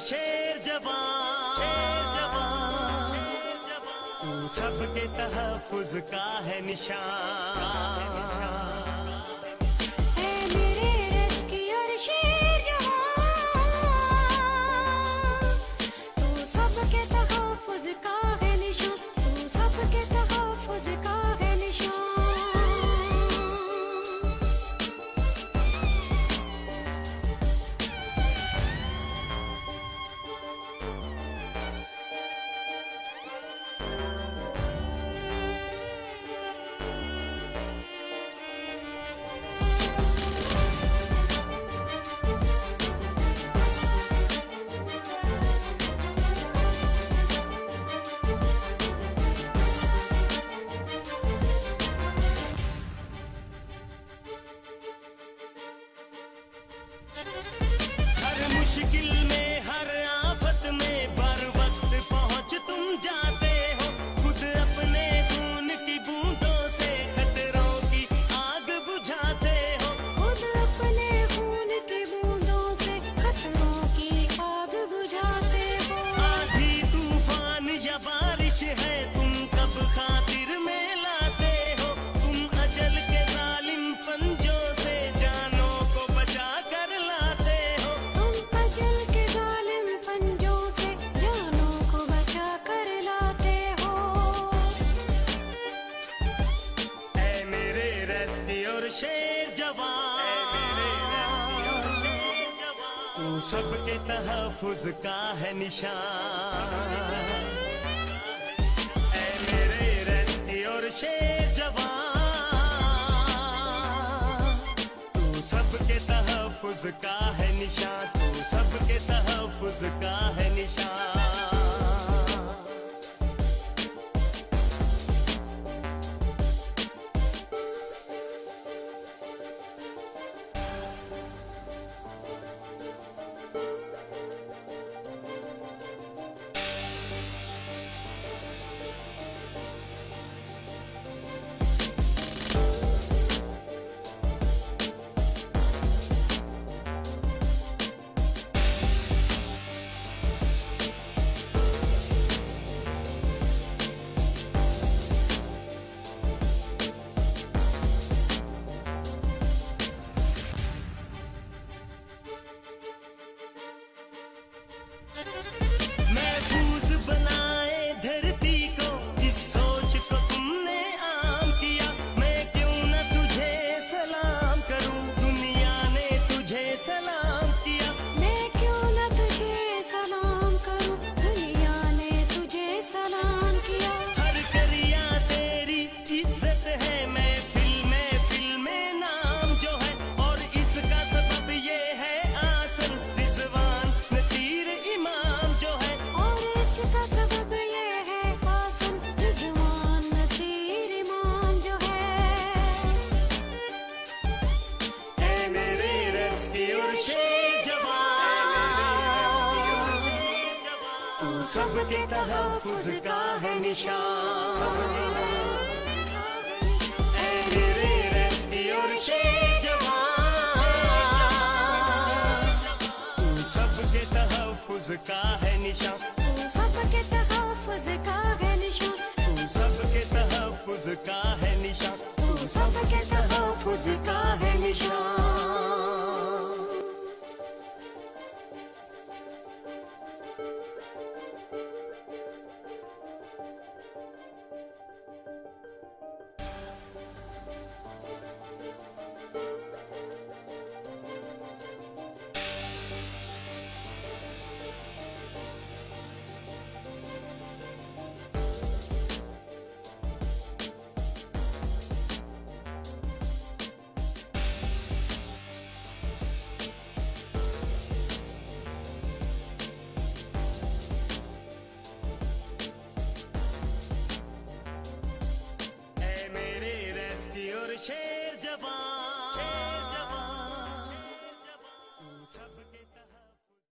शेर जवान, तू सबके तहफ़्फ़ुज़ का है निशान। मुश्किल में हर आफत में बर वक्त पहुँच तुम जाते हो। खुद अपने खून की बूंदों से खतरों की आग बुझाते हो। खुद अपने खून की बूंदों से खतरों की आग बुझाते हो। आंधी तूफान या बारिश है तुम कब खातिर में लाते हो। तुम अजल के जालिम पंजों से जानों को बचा कर लाते हो। अजल के जालिम पंजों से जानों को बचा कर लाते हो। ऐ मेरे रेस्क्यूअर शेर जवान, तू सबके तहफ़्फ़ुज़ का है निशान। ऐ मेरे रेस्क्यूअर शेर जवान, तू सबके तहफ़्फ़ुज़ का है निशान। तू सबके तहफ़्फ़ुज़ का है निशान। महफूज बनाए धरती को इस सोच को तुमने आम किया। मैं क्यों न तुझे सलाम करूं, दुनिया ने तुझे सलाम किया। मैं क्यों न तुझे सलाम करूं, दुनिया ने तुझे सलाम किया। हर करिया तेरी इज्जत है, महफिल में नाम जो है। और इसका सबब ये है आसन रिज़वान नसीर इमाम जो है। और इसका सबब ये है आसन रिज़वान नसीर इमाम जो है। ऐ मेरे रेस्क्यूअर शेर जवान, तू सबके तहफ़्फ़ुज़ का है निशान। ऐ मेरे रेस्क्यूअर शेर जवान, तू सबके तहफ़्फ़ुज़ का है निशान। तू सबके तहफ़्फ़ुज़ का है निशान। तू सबके तहफ़्फ़ुज़ का है निशान। तू सबके तहफ़्फ़ुज़ का है निशान।